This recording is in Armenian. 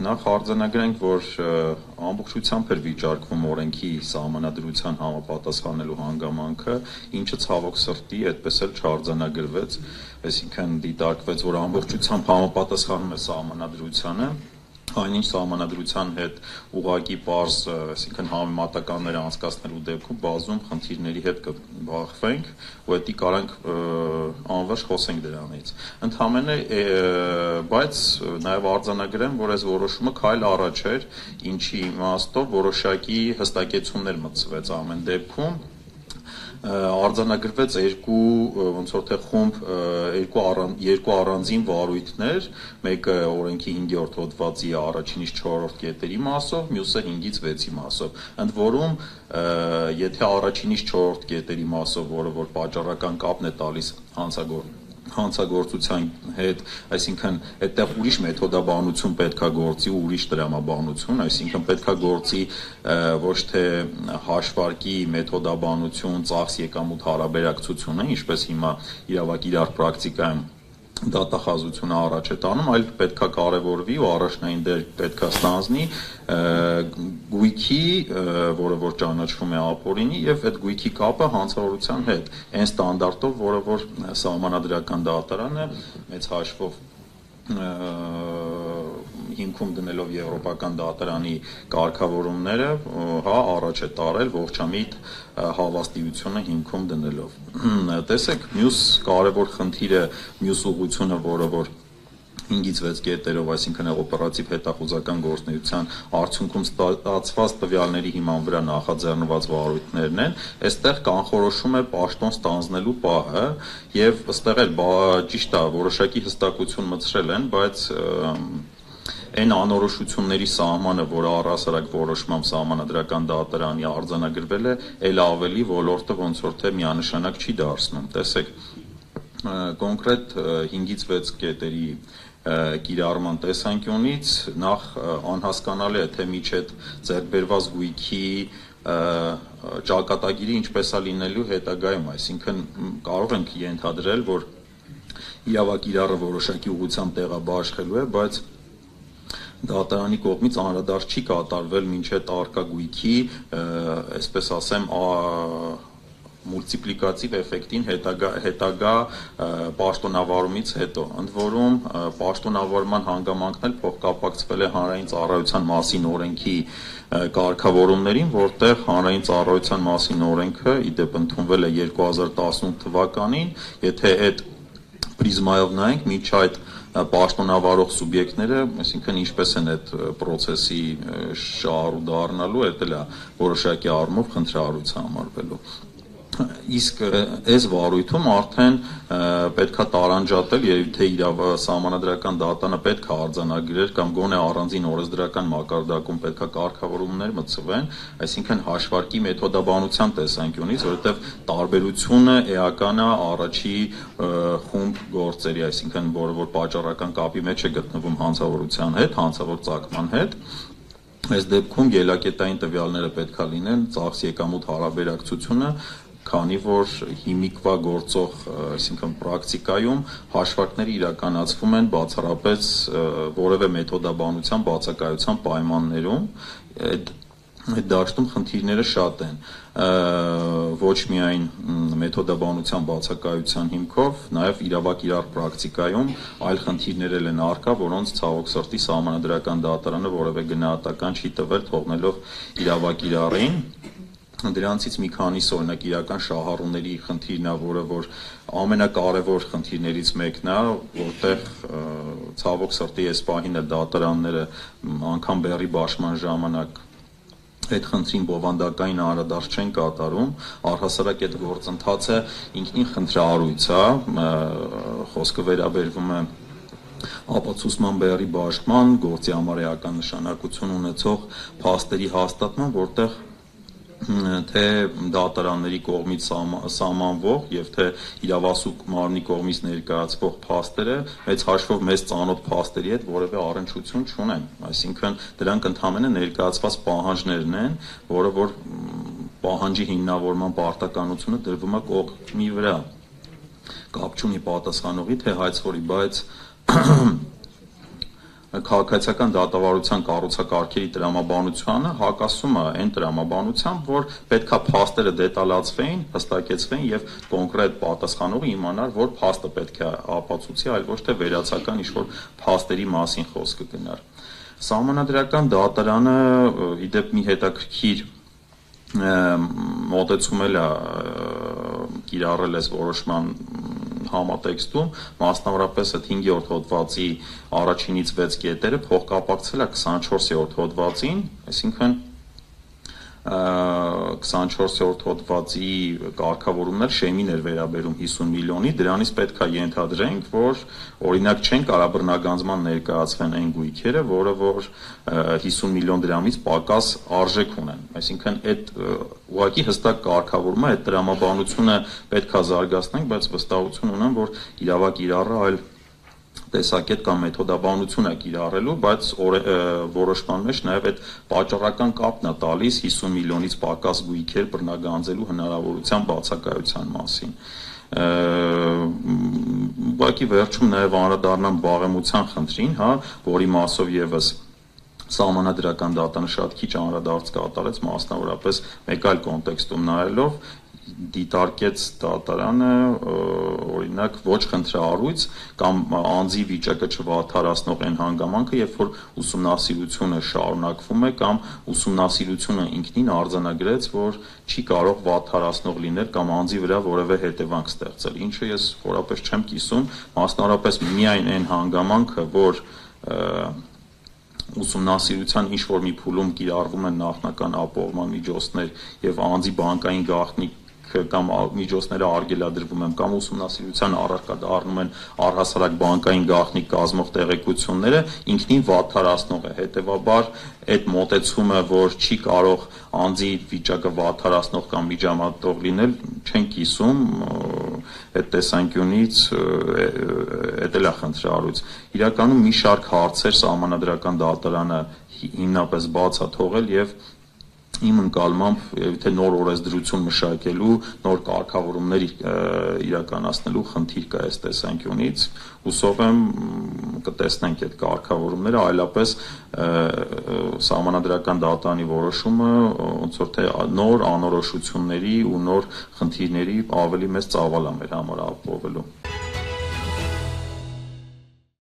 նախ արձանագրենք, որ ամբողջությամբ էր վիճարկվում օրենքի սահմանադրության համապատասխանելու հանգամանքը, ինչը ցավոք սրտի այդպես էլ չարձանագրվեց, այսինքն դիտարկվեց, որ ամբողջությամբ համապատասխանում է սահմանադրությանը, այնինչ սահմանադրության հետ ուղղակի պարզ, այսինքն համեմատականները անցկացնելու դեպքում բազում խնդիրների հետ կբախվենք ու դա կարանք անվերջ խոսենք դրանից։ Ընդհանրապես, բայց նաև արձանագրեմ, որ այս որոշումը քայլ առաջ էր, ինչի իմաստով որոշակի հստակեցումներ մտցվեց ամեն դեպքում, արձանագրվեց ոնց որ թե խումբ երկու առանձին վարույթներ, մեկը օրենքի 5-րդ հոդվածի առաջինից 4-րդ կետերի մասով, մյուսը 5-ից 6-ի մասով։ Ընդ որում, եթե առաջինից 4-րդ կետերի մասով, որը որ պատճառական կապն է տալիս հանցագործության հետ, այսինքն այդտեղ ուրիշ մեթոդաբանություն պետքա գործի ու ուրիշ տրամաբանություն, այսինքն պետքա գործի ոչ թե հաշվարկի մեթոդաբանություն, ծախս եկամուտ հարաբերակցությունը, ինչպես հիմա իրավագիտար պրակտիկայում դատախազությունը առաջ է տանում, այլ պետքա կարևորվի ու առաջնային դեր պետքա ստանձնի գույքի, որը որ ճանաչվում է ապօրինի եւ այդ գույքի կապը հանցավորության հետ, այն ստանդարտով, որը որ սահմանադրական դատարանը մեծ հաշվով հիմքում դնելով եվրոպական դատարանի կարգավորումները, առաջ է տարել ողջամիտ հավաստիությունը հիմքում դնելով։ Տեսեք, մյուս կարևոր խնդիրը, մյուս ուղղությունը, որը որ 5-ից 6 կետերով, այսինքն օպերատիվ հետախուզական գործունեության արդյունքում ստացված տվյալների հիման վրա նախաձեռնված վարույթներն են, այստեղ կանխորոշում է պաշտոն ստանձնելու պահը եւ ըստեղ էլ ճիշտ է, որոշակի հստակություն մտցրել են, բայց այն անորոշությունների սահմանը, որը առհասարակ որոշմամբ սահմանադրական դատարանի արձանագրվել է, այլ ավելի ոլորտը ոնց որ թե միանշանակ չի դարձնում։ Տեսեք, կոնկրետ 5-ից 6 կետերի կիրառման տեսանկյունից նախ անհասկանալի է, թե միջետ ձեռքբերված գույքի ճակատագիրը ինչպես է լինելու հետագայում, այսինքն կարող ենք ենթադրել, որ իրավագիրառը որոշակի ուղղությամբ տեղաբաշխելու է, բայց դատարանի կողմից անդրադարձ չի կատարվել մինչետ արկա գույքի, այսպես ասեմ, մուլտիպլիկատիվ էֆեկտին հետագա պաշտոնավարումից հետո, ընդ որում պաշտոնավարման հանգամանքն էլ փոխկապակցվել է հանրային ծառայության մասին օրենքի կարգավորումներին, որտեղ հանրային ծառայության մասին օրենքը ի դեպ ընդունվել է 2018 թվականին, եթե այդ պրիզմայով նայենք, միջ այդ պաշտոնավարող սուբյեկտները, այսինքն ինչպես են այդ process-ի շահառու դառնալու, այդ էլ է որոշակի առումով խնդրահարույց համարվելու։ Իսկ այս վարույթում արդեն պետքա տարանջատել, երբ թե սահմանադրական դատարանը պետքա արձանագրեր կամ գոնե առանձին օրենսդրական մակարդակում պետքա կարգավորումներ մտցվեն, այսինքն հաշվարկի մեթոդաբանության տեսանկյունից, որովհետև տարբերությունը էական է առաջի խումբ գործերի, այսինքն որը որ պատճառական կապի մեջ է գտնվում հանցավորության հետ, հանցավոր ծագման հետ, այս դեպքում ելակետային տվյալները պետքա լինեն ծախս եկամուտ հարաբերակցությունը, քանի որ հիմիկվա գործող, այսինքն պրակտիկայում հաշվարկները իրականացվում են բացառապես որևէ մեթոդաբանության բացակայության պայմաններում, այդ դաշտում խնդիրները շատ են, ոչ միայն մեթոդաբանության բացակայության հիմքով, նաև իրավագիտար պրակտիկայում այլ խնդիրներ են առկա, որոնց ցավոք սրտի սահմանադրական դատարանը որևէ գնահատական չի տվել, թողնելով իրավագիտարին։ Դրանցից մի քանիսը օրինակ իրական շահառուների խնդիրն է, որը որ ամենակարևոր խնդիրներից մեկն է, որտեղ ցավոք սրտի այս պահին էլ դատարանները անգամ բեռի բաշխման ժամանակ այդ խնդրին բովանդակային անդրադարձ չեն կատարում, առհասարակ այդ գործընթացը ինքնին խնդրահարույց է, խոսքը վերաբերվում է ապացուցման բեռի բաշխման, գործի համար էական նշանակություն ունեցող փաստերի հաստատման, որտեղ թե դատարանների կողմից սահմանվող եւ թե իրավասու մարմնի կողմից ներկայացվող փաստերը մեծ հաշվով մեծ ծանոթ փաստերի հետ որևէ առնչություն չունեն, այսինքն դրանք ընդհանրապես ներկայացված պահանջներն են, որը որ պահանջի հիմնավորման պարտականությունը դրվում է կողմի վրա, կապ չունի պատասխանողի թե հայցվորի, բայց քաղաքացիական դատավարության կառուցակարգերի տրամաբանությանը հակասում է այն տրամաբանությամբ, որ պետքա փաստերը դետալացվեին, հստակեցվեին եւ կոնկրետ պատասխանողը իմանար, որ փաստը պետք է ապացուցի, այլ ոչ թե վերացական ինչ-որ փաստերի մասին խոսքը գնար։ Սահմանադրական դատարանը իդեպ մի հետաքրքիր մոտեցում էլ է կիրառել այս որոշման համատեքստում, մասնավորապես այդ 5-րդ հոդվածի առաջինից 6 կետերը փոխկապակցել է 24-րդ հոդվածին, այսինքն 24-րդ հոդվածի կարգավորումն էլ շեմին էր վերաբերում 50 միլիոնի, դրանից պետք է ենթադրենք, որ օրինակ չեն կարող բռնագանձման ներկայացվեն այն գույքերը, որը որ 50 միլիոն դրամից պակաս արժեք ունեն, այսինքն այդ ուղղակի հստակ կարգավորումը, այդ տրամաբանությունը պետք է զարգացնենք, բայց վստահություն ունեմ, որ իրավակ իրառը այլ տեսակետ կամ մեթոդաբանություն է կիրառելու, բայց որոշման մեջ նաև այդ պատճառական կապն է տալիս 50 միլիոնից պակաս գույքեր բռնագանձելու հնարավորության բացակայության մասին։ Ուղղակի վերջում նաև անդրադառնամ բաղեմության խնդրին, հա, որի մասով եւս Սահմանադրական դատանը շատ քիչ անդրադարձ կատարեց, մասնավորապես մեկ այլ կոնտեքստում նայելով դիտարկեց դատարանը օրինակ ոչ խնդրահարույց կամ անձի վիճակը չվատթարացնող այն հանգամանքը, երբ որ ուսումնասիրությունը շարունակվում է կամ ուսումնասիրությունը ինքնին արձանագրեց, որ չի կարող վատթարացնող լինել կամ անձի վրա որևէ հետևանք ստեղծել, ինչը ես խորապես չեմ կիսում, մասնավորապես միայն այն հանգամանքը, որ ուսումնասիրության ինչ-որ մի փուլում կիրառվում են նախնական ապահովման միջոցներ եւ անձի բանկային գաղտնիք կամ միջոցները արգելադրվում են կամ ուսումնասիրության առարկա դառնում են առհասարակ բանկային գաղտնիք կազմող տեղեկությունները, ինքնին վատթարացնող է, հետեւաբար այդ մոտեցումը, որ չի կարող անձի վիճակը վատթարացնող կամ միջամտող լինել, չեն կիսում այդ տեսանկյունից էդ էլ է խնդրահարույց։ Իրականում մի շարք հարցեր Սահմանադրական դատարանը հիմնապես բաց է թողել եւ իմ ընկալմամբ թե նոր օրենսդրություն մշակելու, նոր կարգավորումներ իրականացնելու խնդիր կա այս տեսանկյունից, հուսով եմ կտեսնենք այդ կարգավորումները, այլապես Սահմանադրական դատարանի որոշումը ոնց որ թե նոր անորոշությունների ու նոր խնդիրների ավելի մեծ ծավալ է մեր համար ապահովելու։